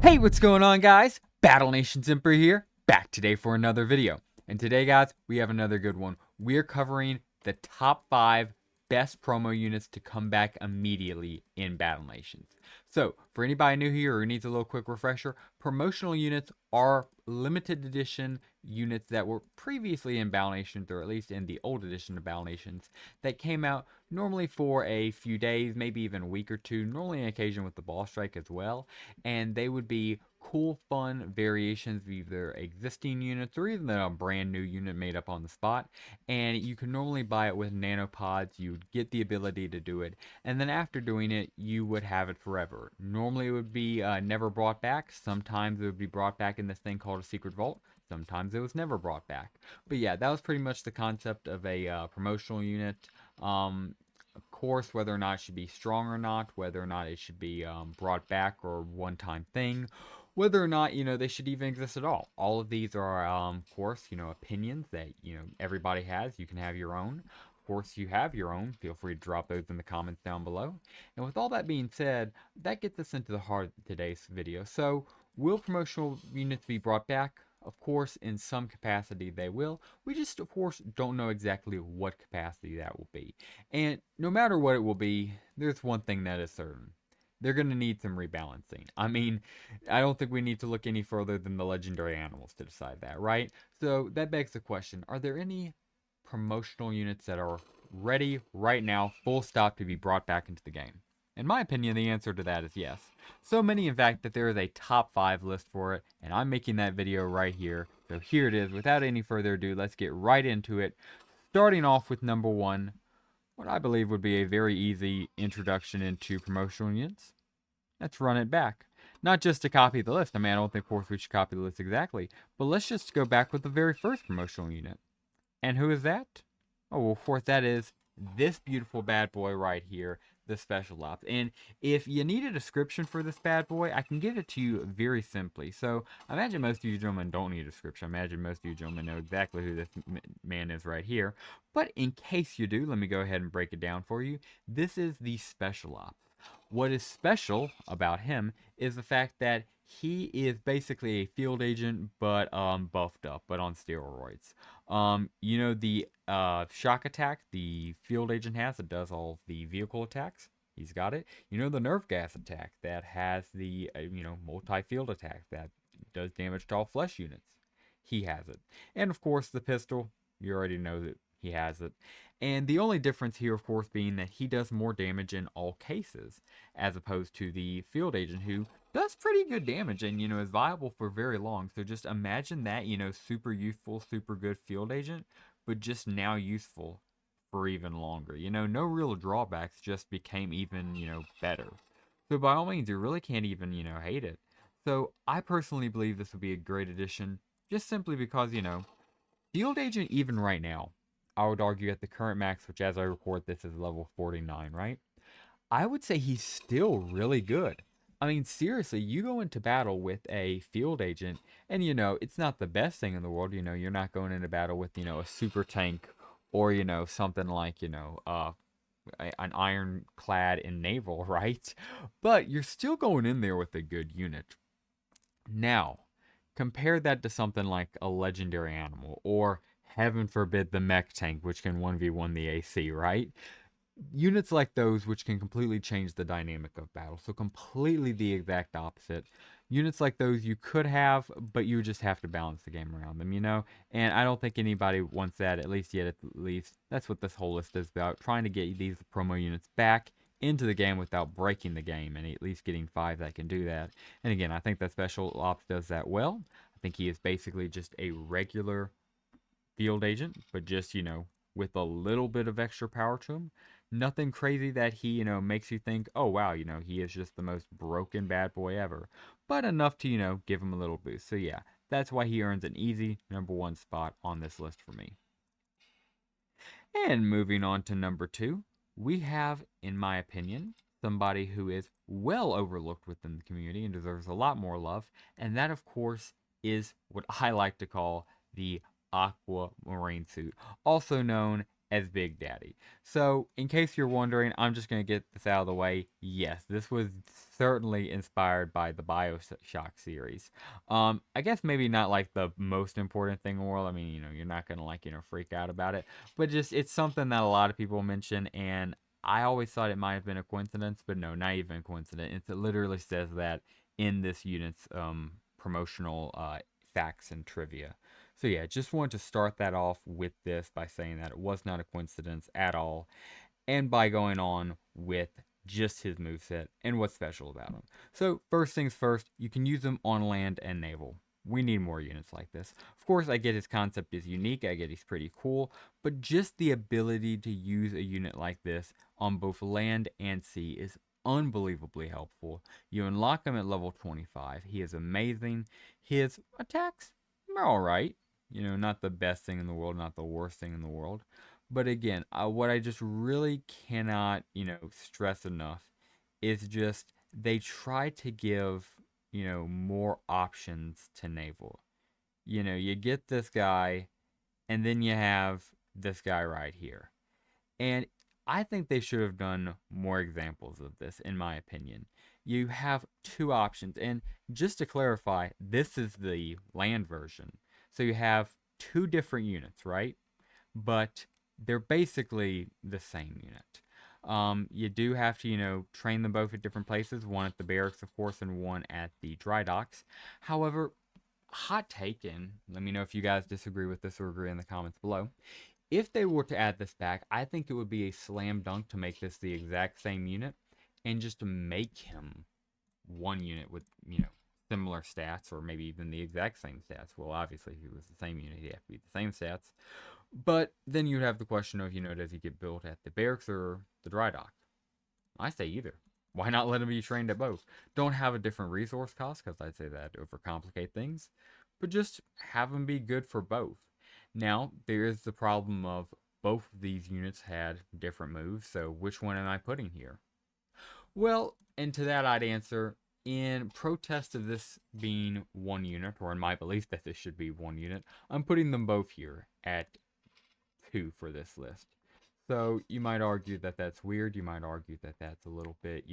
Hey, what's going on, guys? Battle Nation Sentry here, back today for another video. And today, guys, we have another good one. We're covering the top 5 best promo units to come back immediately in Battle Nations. So, for anybody new here or needs a little quick refresher, promotional units are limited edition units that were previously in Battle Nations, or at least in the old edition of Battle Nations, that came out normally for a few days, maybe even a week or two, normally on occasion with the ball strike as well. And they would be cool, fun variations of either existing units or even a brand new unit made up on the spot. And you can normally buy it with nanopods. You'd get the ability to do it, and then after doing it, you would have it forever. Normally, it would be never brought back. Sometimes it would be brought back in this thing called a secret vault. Sometimes it was never brought back. But yeah, that was pretty much the concept of a promotional unit. Of course, whether or not it should be strong or not, whether or not it should be brought back or one-time thing, whether or not, they should even exist at all. All of these are, of course, opinions that, everybody has. You can have your own. Of course, you have your own. Feel free to drop those in the comments down below. And with all that being said, that gets us into the heart of today's video. So, will promotional units be brought back? Of course, in some capacity they will. We just, of course, don't know exactly what capacity that will be. And no matter what it will be, there's one thing that is certain. They're going to need some rebalancing. I mean, I don't think we need to look any further than the legendary animals to decide that, right? So that begs the question, are there any promotional units that are ready right now, full stop, to be brought back into the game? In my opinion, the answer to that is yes. So many, in fact, that there is a top 5 list for it, and I'm making that video right here. So here it is. Without any further ado, let's get right into it. Starting off with number 1, what I believe would be a very easy introduction into promotional units. Let's run it back. Not just to copy the list. I mean, I don't think, of course, we should copy the list exactly. But let's just go back with the very first promotional unit. And who is that? Oh, well, of course, that is this beautiful bad boy right here, the Special Ops. And if you need a description for this bad boy, I can give it to you very simply. So, I imagine most of you gentlemen don't need a description. I imagine most of you gentlemen know exactly who this man is right here. But in case you do, let me go ahead and break it down for you. This is the Special Ops. What is special about him is the fact that he is basically a field agent, but buffed up, but on steroids. The shock attack the field agent has that does all the vehicle attacks. He's got it. The nerve gas attack that has the multi-field attack that does damage to all flesh units. He has it. And of course the pistol, you already know that he has it. And the only difference here, of course, being that he does more damage in all cases, as opposed to the field agent, who does pretty good damage and, is viable for very long. So just imagine that, super youthful, super good field agent, but just now useful for even longer. No real drawbacks, just became even, better. So by all means, you really can't even, hate it. So I personally believe this would be a great addition, just simply because, field agent, even right now, I would argue at the current max, which as I record this is level 49, right? I would say he's still really good. I mean, seriously, you go into battle with a field agent, and it's not the best thing in the world. You're not going into battle with, a super tank or, something like, an ironclad in naval, right? But you're still going in there with a good unit. Now, compare that to something like a legendary animal, or heaven forbid the mech tank, which can 1v1 the AC, right? Units like those, which can completely change the dynamic of battle. So completely the exact opposite. Units like those you could have, but you just have to balance the game around them, And I don't think anybody wants that, at least yet, at least. That's what this whole list is about, trying to get these promo units back into the game without breaking the game, and at least getting 5 that can do that. And again, I think that Special Ops does that well. I think he is basically just a regular field agent, but just, with a little bit of extra power to him. Nothing crazy that he, makes you think, oh, wow, he is just the most broken bad boy ever. But enough to, give him a little boost. So, yeah, that's why he earns an easy number 1 spot on this list for me. And moving on to number 2, we have, in my opinion, somebody who is well overlooked within the community and deserves a lot more love. And that, of course, is what I like to call the Aqua Marine suit, also known as Big Daddy. So, in case you're wondering, I'm just going to get this out of the way. Yes, this was certainly inspired by the BioShock series. I guess maybe not like the most important thing in the world. I mean, you're not going to like, freak out about it, but just it's something that a lot of people mention, and I always thought it might have been a coincidence, but no, not even a coincidence. It literally says that in this unit's promotional facts and trivia. So yeah, just wanted to start that off with this by saying that it was not a coincidence at all, and by going on with just his moveset and what's special about him. So first things first, you can use him on land and naval. We need more units like this. Of course, I get his concept is unique, I get he's pretty cool, but just the ability to use a unit like this on both land and sea is unbelievably helpful. You unlock him at level 25. He is amazing. His attacks are alright. Not the best thing in the world, not the worst thing in the world. But again, what I just really cannot, stress enough is just they try to give, more options to naval. You get this guy, and then you have this guy right here. And I think they should have done more examples of this, in my opinion. You have two options. And just to clarify, this is the land version. So you have two different units, right? But they're basically the same unit. You do have to, train them both at different places. One at the barracks, of course, and one at the dry docks. However, hot take, and let me know if you guys disagree with this or agree in the comments below. If they were to add this back, I think it would be a slam dunk to make this the exact same unit and just to make him one unit with, similar stats or maybe even the exact same stats. Well, obviously, if he was the same unit, he'd have to be the same stats. But then you'd have the question of, does he get built at the barracks or the dry dock? I say either. Why not let him be trained at both? Don't have a different resource cost, because I'd say that overcomplicate things. But just have him be good for both. Now, there is the problem of both of these units had different moves, so which one am I putting here? Well, and to that I'd answer, in protest of this being one unit, or in my belief that this should be one unit, I'm putting them both here at 2 for this list. So you might argue that that's weird. You might argue that that's a little bit,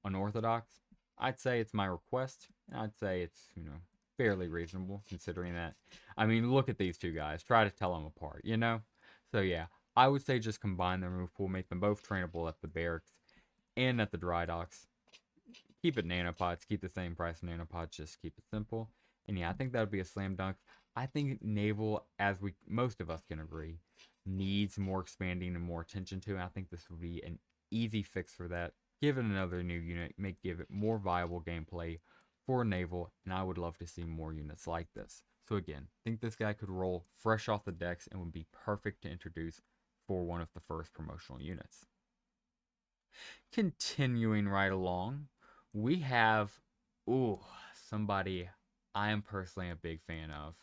unorthodox. I'd say it's my request. I'd say it's, fairly reasonable considering that. I mean, look at these two guys. Try to tell them apart, So yeah, I would say just combine their move pool, make them both trainable at the barracks and at the dry docks. Keep it nanopods, keep the same price of nanopods, just keep it simple. And yeah, I think that would be a slam dunk. I think naval, as most of us can agree, needs more expanding and more attention to. And I think this would be an easy fix for that. Give it another new unit, give it more viable gameplay for naval, and I would love to see more units like this. So again, I think this guy could roll fresh off the decks and would be perfect to introduce for one of the first promotional units. Continuing right along, we have, somebody I am personally a big fan of.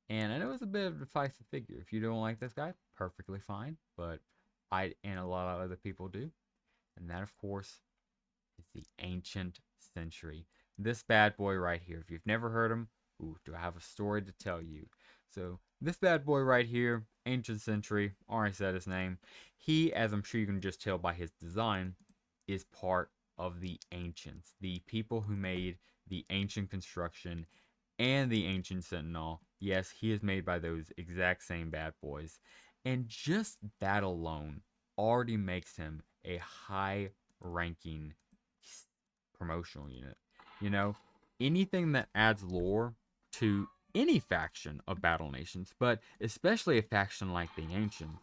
And I know it's a bit of a divisive figure. If you don't like this guy, perfectly fine. But I and a lot of other people do. And that, of course, is the Ancient Sentry. This bad boy right here. If you've never heard him, do I have a story to tell you. So, this bad boy right here, Ancient Sentry, already said his name. He, as I'm sure you can just tell by his design, is part of the Ancients. The people who made the Ancient Construction and the Ancient Sentinel. Yes, he is made by those exact same bad boys. And just that alone already makes him a high-ranking promotional unit. Anything that adds lore to any faction of Battle Nations, but especially a faction like the Ancients,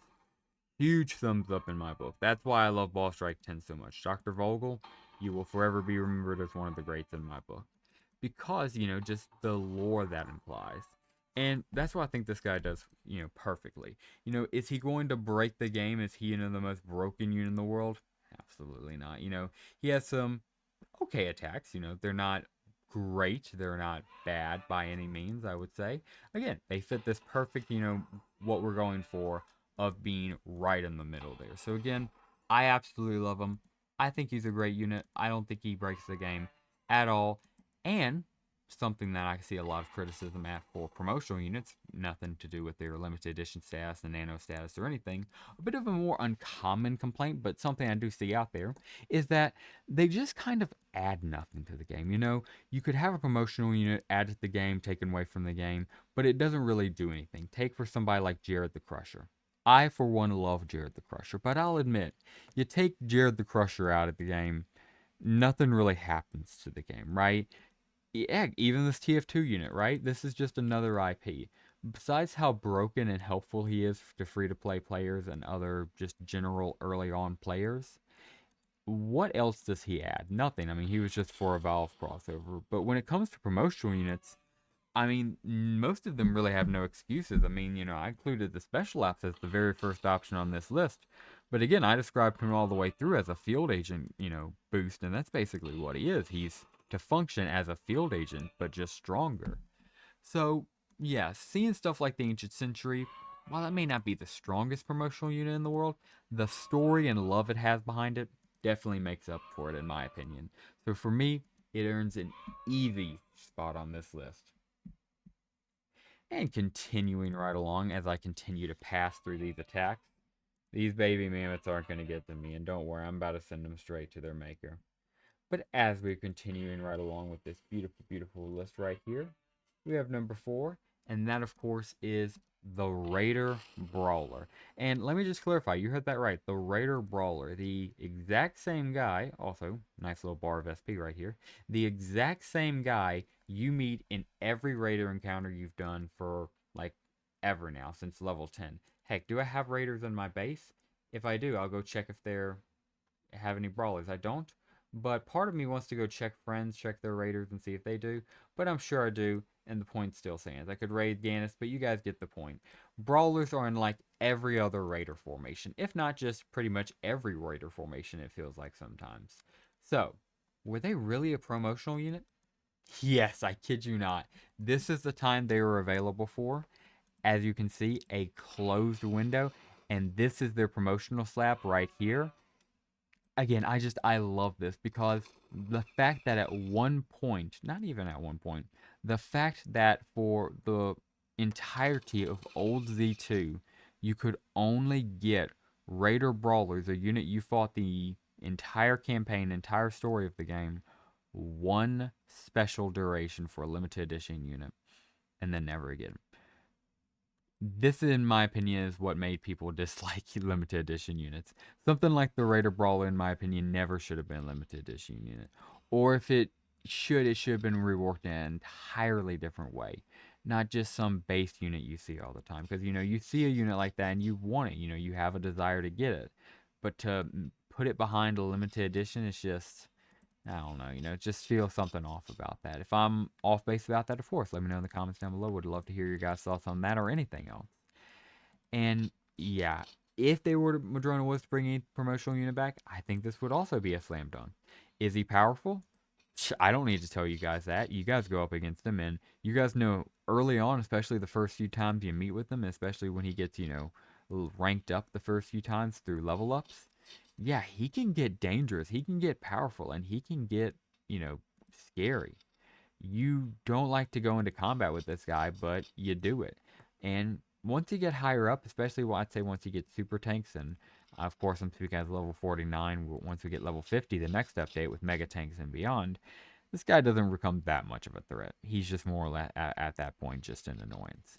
huge thumbs up in my book. That's why I love Ball Strike 10 so much. Dr. Vogel, you will forever be remembered as one of the greats in my book. Because, just the lore that implies. And that's what I think this guy does, perfectly. Is he going to break the game? Is he, the most broken unit in the world? Absolutely not. He has some okay attacks. They're not great. They're not bad by any means, I would say. Again, they fit this perfect, what we're going for of being right in the middle there. So again, I absolutely love him. I think he's a great unit. I don't think he breaks the game at all. And something that I see a lot of criticism at for promotional units, nothing to do with their limited edition status, the nano status, or anything. A bit of a more uncommon complaint, but something I do see out there, is that they just kind of add nothing to the game. You know, you could have a promotional unit added to the game, taken away from the game, but it doesn't really do anything. Take for somebody like Jared the Crusher. I, for one, love Jared the Crusher, but I'll admit, you take Jared the Crusher out of the game, nothing really happens to the game, right? Yeah, even this TF2 unit, right? This is just another IP. Besides how broken and helpful he is to free-to-play players and other just general early-on players, what else does he add? Nothing. I mean, he was just for a Valve crossover. But when it comes to promotional units, I mean, most of them really have no excuses. I mean, you know, I included the special ops as the very first option on this list. But again, I described him all the way through as a field agent, you know, boost, and that's basically what he is. He's to function as a field agent, but just stronger. So, yeah, seeing stuff like the Ancient Sentry, while that may not be the strongest promotional unit in the world, the story and love it has behind it definitely makes up for it, in my opinion. So for me, it earns an easy spot on this list. And continuing right along as I continue to pass through these attacks, these baby mammoths aren't going to get to me, and don't worry, I'm about to send them straight to their maker. But as we're continuing right along with this beautiful, beautiful list right here, we have number 4, and that, of course, is the Raider Brawler. And let me just clarify, you heard that right, the Raider Brawler, the exact same guy, also, nice little bar of SP right here, the exact same guy you meet in every Raider encounter you've done for, like, ever now, since level 10. Heck, do I have Raiders in my base? If I do, I'll go check if they have any Brawlers. I don't, but part of me wants to go check friends, check their Raiders, and see if they do, but I'm sure I do, and the point still stands. I could raid Gannis, but you guys get the point. Brawlers are in like every other Raider formation, if not just pretty much every Raider formation, it feels like sometimes. So, were they really a promotional unit? Yes, I kid you not. This is the time they were available for. As you can see, a closed window, and this is their promotional slab right here. Again, I love this because the fact that at one point, not even at one point, the fact that for the entirety of old Z2, you could only get Raider Brawlers, a unit you fought the entire campaign, entire story of the game, one special duration for a limited edition unit, and then never again. This, in my opinion, is what made people dislike limited edition units. Something like the Raider Brawler, in my opinion, never should have been a limited edition unit. Or if it should have been reworked in an entirely different way. Not just some base unit you see all the time. Because, you know, you see a unit like that and you want it. You know, you have a desire to get it. But to put it behind a limited edition is just, I don't know, you know, just feel something off about that. If I'm off base about that, of course, let me know in the comments down below. Would love to hear your guys' thoughts on that or anything else. And yeah, if they were to, Madrona was to bring a promotional unit back, I think this would also be a slam dunk. Is he powerful? I don't need to tell you guys that. You guys go up against him, and you guys know early on, especially the first few times you meet with him, especially when he gets, you know, ranked up the first few times through level ups. Yeah, he can get dangerous. He can get powerful, and he can get, you know, scary. You don't like to go into combat with this guy, but you do it. And once you get higher up, especially I'd say once you get super tanks, and of course I'm speaking as level 49, once we get level 50, the next update with mega tanks and beyond, this guy doesn't become that much of a threat. He's just more or less at that point just an annoyance.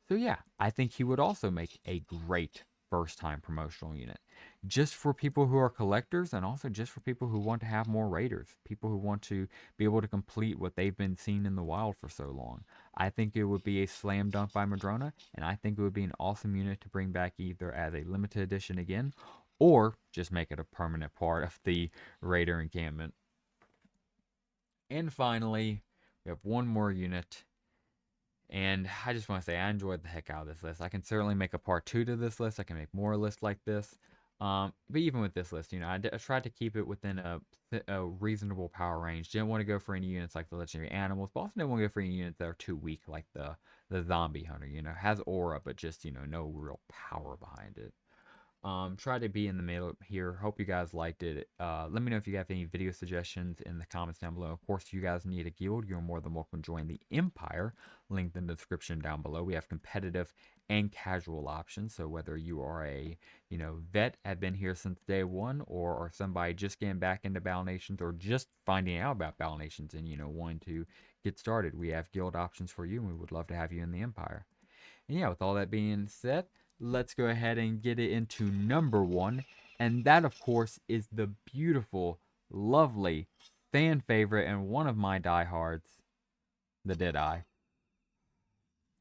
So yeah, I think he would also make a great first time promotional unit. Just for people who are collectors, and also just for people who want to have more raiders. People who want to be able to complete what they've been seeing in the wild for so long. I think it would be a slam dunk by Madrona, and I think it would be an awesome unit to bring back either as a limited edition again, or just make it a permanent part of the Raider encampment. And finally, we have one more unit. And I just want to say I enjoyed the heck out of this list. I can certainly make a part 2 to this list. I can make more lists like this. But even with this list, you know, I tried to keep it within a reasonable power range. Didn't want to go for any units like the legendary animals, but also didn't want to go for any units that are too weak, like the zombie hunter. You know, has aura, but just, you know, no real power behind it. Try to be in the middle here. Hope you guys liked it. Let me know if you have any video suggestions in the comments down below. Of course, if you guys need a guild, you're more than welcome to join the Empire. Linked in the description down below. We have competitive and casual options. So whether you are a vet, have been here since day one, or are somebody just getting back into Battle Nations, or just finding out about Battle Nations and wanting to get started, we have guild options for you, and we would love to have you in the Empire. And yeah, with all that being said, let's go ahead and get it into number one. And that, of course, is the beautiful, lovely, fan favorite, and one of my diehards, the Deadeye.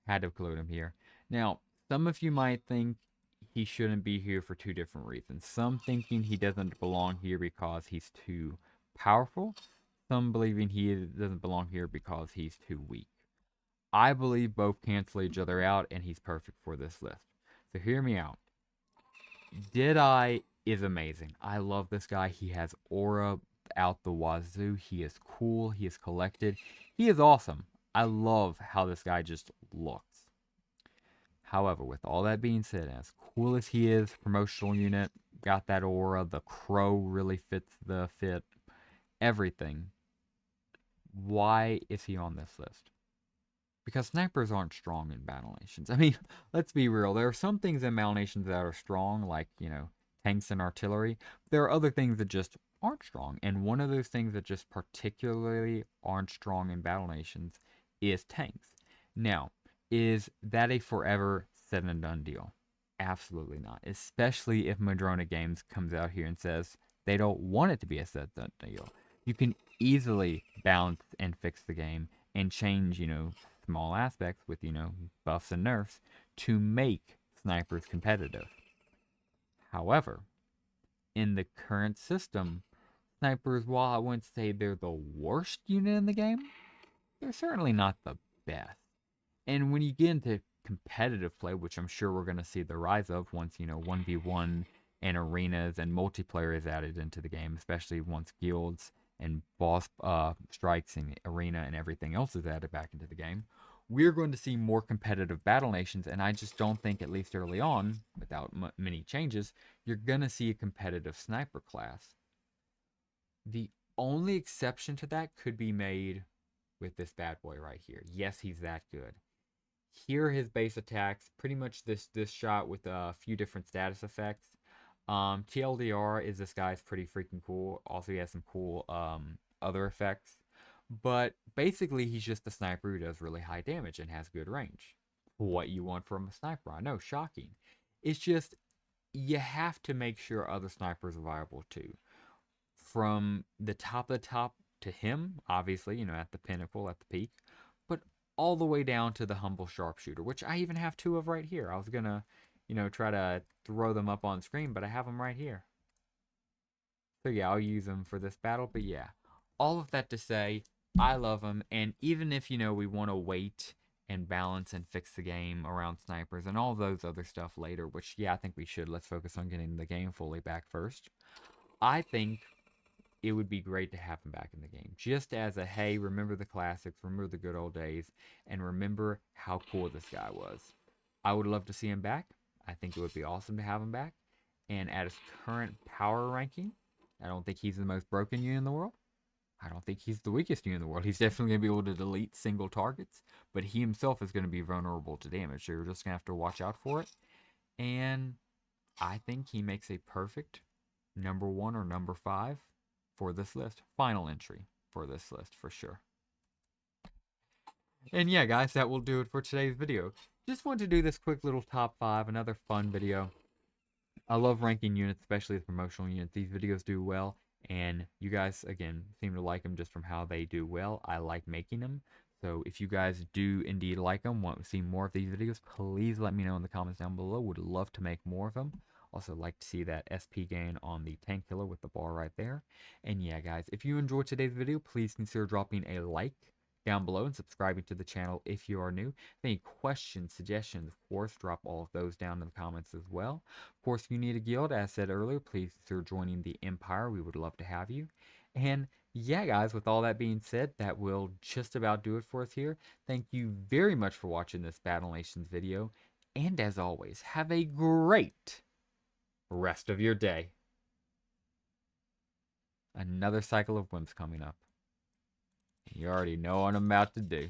Had to include him here. Now, some of you might think he shouldn't be here for two different reasons. Some thinking he doesn't belong here because he's too powerful. Some believing he doesn't belong here because he's too weak. I believe both cancel each other out, and he's perfect for this list. So hear me out. Deadeye is amazing. I love this guy. He has aura out the wazoo. He is cool. He is collected. He is awesome. I love how this guy just looks. However, with all that being said, as cool as he is, promotional unit, got that aura, the crow really fits the fit, everything. Why is he on this list? Because snipers aren't strong in Battle Nations. I mean, let's be real. There are some things in Battle Nations that are strong, like, tanks and artillery. There are other things that just aren't strong. And one of those things that just particularly aren't strong in Battle Nations is tanks. Now, is that a forever said and done deal? Absolutely not. Especially if Madrona Games comes out here and says they don't want it to be a said and done deal. You can easily balance and fix the game and change, small aspects with, buffs and nerfs to make snipers competitive. However, in the current system, snipers, while I wouldn't say they're the worst unit in the game, they're certainly not the best. And when you get into competitive play, which I'm sure we're going to see the rise of once, 1v1 and arenas and multiplayer is added into the game, especially once guilds and boss strikes and arena and everything else is added back into the game, we're going to see more competitive Battle Nations. And I just don't think, at least early on, without many changes, you're going to see a competitive sniper class. The only exception to that could be made with this bad boy right here. Yes, he's that good. Here are his base attacks. Pretty much this shot with a few different status effects. TLDR is this guy's pretty freaking cool. Also, he has some cool other effects. But basically, he's just a sniper who does really high damage and has good range. What you want from a sniper, I know, shocking. It's just, you have to make sure other snipers are viable too. From the top of the top to him, obviously, at the pinnacle, at the peak. But all the way down to the humble sharpshooter, which I even have two of right here. I was going to try to throw them up on screen, but I have them right here. So yeah, I'll use them for this battle. But yeah, all of that to say, I love them. And even if, we want to wait and balance and fix the game around snipers and all those other stuff later, which, yeah, I think we should. Let's focus on getting the game fully back first. I think it would be great to have him back in the game. Just as a, hey, remember the classics, remember the good old days, and remember how cool this guy was. I would love to see him back. I think it would be awesome to have him back. And at his current power ranking, I don't think he's the most broken unit in the world. I don't think he's the weakest unit in the world. He's definitely going to be able to delete single targets, but he himself is going to be vulnerable to damage, so you're just going to have to watch out for it. And I think he makes a perfect number 1 or number 5 for this list. Final entry for this list, for sure. And yeah, guys, that will do it for today's video. Just wanted to do this quick little top 5, another fun video. I love ranking units, especially the promotional units. These videos do well, and you guys, again, seem to like them just from how they do well. I like making them. So if you guys do indeed like them, want to see more of these videos, please let me know in the comments down below. Would love to make more of them. Also like to see that SP gain on the tank killer with the bar right there. And yeah, guys, if you enjoyed today's video, please consider dropping a like down below and subscribing to the channel if you are new. If any questions, suggestions, of course, drop all of those down in the comments as well. Of course, if you need a guild, as said earlier, please consider joining the Empire. We would love to have you. And yeah, guys, with all that being said, that will just about do it for us here. Thank you very much for watching this Battle Nations video. And as always, have a great rest of your day. Another cycle of wimps coming up. You already know what I'm about to do.